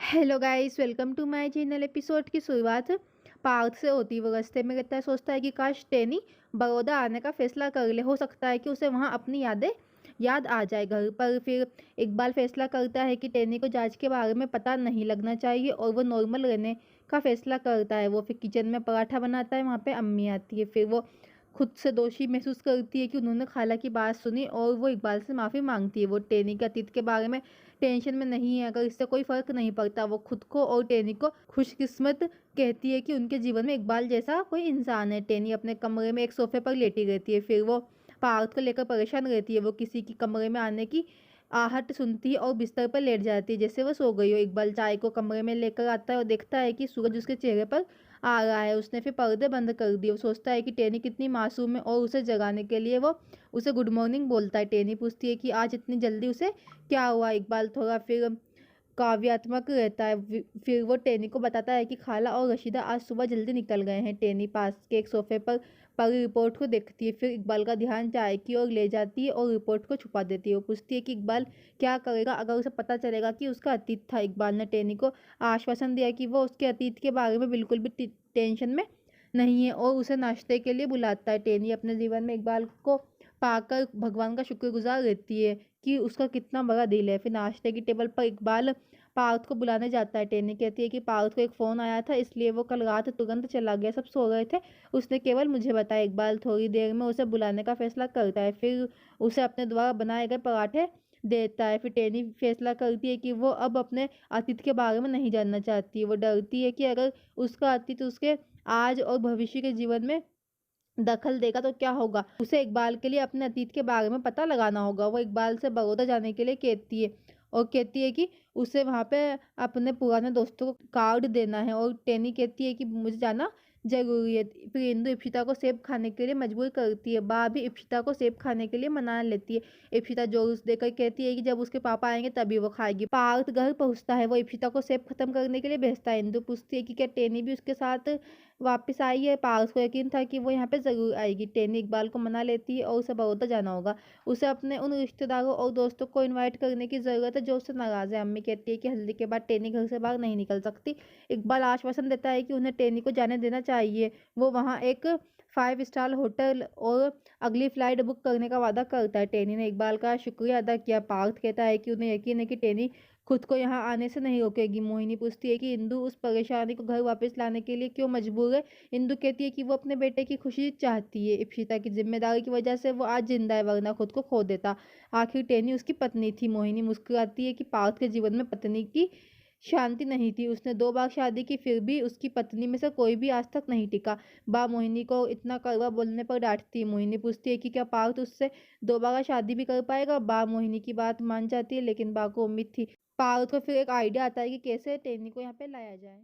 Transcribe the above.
Hello guys, welcome to my channel. Episode की शुरुआत पार्थ से होती। वो रास्ते में रहता है, सोचता है कि काश टेनी बड़ौदा आने का फैसला कर ले। हो सकता है कि उसे वहाँ अपनी याद आ जाए घर पर। फिर इकबाल फैसला करता है कि टेनी को जांच के बारे में पता नहीं लगना चाहिए और वो नॉर्मल रहने का फैसला करता है। वो फिर किचन में पराठा बनाता है, वहाँ पे अम्मी आती है। फिर वो खुद से दोषी महसूस करती है कि उन्होंने खाला की बात सुनी और वो इकबाल से माफ़ी मांगती है। वो टेनी के अतीत के बारे में टेंशन में नहीं है, अगर इससे कोई फ़र्क नहीं पड़ता। वो खुद को और टेनी को खुशकिस्मत कहती है कि उनके जीवन में इकबाल जैसा कोई इंसान है। टेनी अपने कमरे में एक सोफे पर लेटी रहती है। फिर वो पार्थ को लेकर परेशान रहती है। वो किसी की कमरे में आने की आहट सुनती है और बिस्तर पर लेट जाती है जैसे वो सो गई हो। इकबाल चाय को कमरे में लेकर आता है और देखता है कि सूरज उसके चेहरे पर आ रहा है। उसने फिर पर्दे बंद कर दिए। वो सोचता है कि टेनी कितनी मासूम है और उसे जगाने के लिए वो उसे गुड मॉर्निंग बोलता है। टेनी पूछती है कि आज इतनी जल्दी उसे क्या हुआ। इकबाल थोड़ा फिर काव्यात्मक रहता है। फिर वो टेनी को बताता है कि खाला और रशीदा आज सुबह जल्दी निकल गए हैं। टेनी पास के एक सोफे पर पड़ी रिपोर्ट को देखती है। फिर इकबाल का ध्यान चाय की ओर ले जाती है और रिपोर्ट को छुपा देती है। वो पूछती है कि इकबाल क्या करेगा अगर उसे पता चलेगा कि उसका अतीत था। इकबाल ने टेनी को आश्वासन दिया कि वो उसके अतीत के बारे में बिल्कुल भी टेंशन में नहीं है और उसे नाश्ते के लिए बुलाता है। टेनी अपने जीवन में इकबाल को पाकर भगवान का शुक्रगुजार रहती है कि उसका कितना बड़ा दिल है। फिर नाश्ते की टेबल पर इकबाल पार्थ को बुलाने जाता है। टेनी कहती है कि पार्थ को एक फ़ोन आया था, इसलिए वो कल रात तुरंत चला गया। सब सो गए थे, उसने केवल मुझे बताया। इकबाल थोड़ी देर में उसे बुलाने का फैसला करता है। फिर उसे अपने द्वारा बनाए गए पराठे देता है। फिर टेनी फैसला करती है कि वो अब अपने अतीत के बारे में नहीं जानना चाहती। वो डरती है कि अगर उसका अतीत उसके आज और भविष्य के जीवन में दखल देगा तो क्या होगा। उसे इकबाल के लिए अपने अतीत के बारे में पता लगाना होगा। वो इकबाल से बड़ौदा जाने के लिए कहती है और कहती है कि उसे वहाँ पे अपने पुराने दोस्तों को कार्ड देना है। और टेनी कहती है कि मुझे जाना जरूरी है। फिर इंदु इप्शिता को सेब खाने के लिए मजबूर करती है। बा भी इप्शिता को सेब खाने के लिए मना लेती है। इप्शिता जोर देकर कहती है कि जब उसके पापा आएंगे तभी वो खाएगी। पार्थ घर पहुँचता है। वो इप्शिता को सेब खत्म करने के लिए भेजता है। इंदु पूछती है कि क्या टेनी भी उसके साथ वापस आई है। पार्थ को यकीन था कि वो यहाँ पे ज़रूर आएगी। टेनी इकबाल को मना लेती है और उसे बड़ौदा जाना होगा। उसे अपने उन रिश्तेदारों और दोस्तों को इनवाइट करने की ज़रूरत है जो उससे नाराज़ है। अम्मी कहती है कि हल्दी के बाद टेनी घर से बाहर नहीं निकल सकती। इकबाल आश्वासन देता है कि उन्हें टेनी को जाने देना चाहिए। वो वहाँ एक 5 स्टार होटल और अगली फ्लाइट बुक करने का वादा करता है। टेनी ने इकबाल का शुक्रिया अदा किया। पार्थ कहता है कि उन्हें यकीन है कि टेनी खुद को यहाँ आने से नहीं रोकेगी। मोहिनी पूछती है कि इंदु उस परेशानी को घर वापस लाने के लिए क्यों मजबूर है। इंदु कहती है कि वो अपने बेटे की खुशी चाहती है। इप्शिता की जिम्मेदारी की वजह से वो आज जिंदा है, वरना खुद को खो देता। आखिर टेनी उसकी पत्नी थी। मोहिनी मुस्कुराती है कि पार्थ के जीवन में पत्नी की शांति नहीं थी। उसने 2 बार शादी की, फिर भी उसकी पत्नी में से कोई भी आज तक नहीं टिका। बा मोहिनी को इतना कड़वा बोलने पर डांटती है। मोहिनी पूछती है कि क्या पार्थ उससे दोबारा शादी भी कर पाएगा। बा मोहिनी की बात मान जाती है, लेकिन बा को उम्मीद थी। पार्थ को फिर एक आइडिया आता है कि कैसे टेनी को यहाँ पे लाया जाए।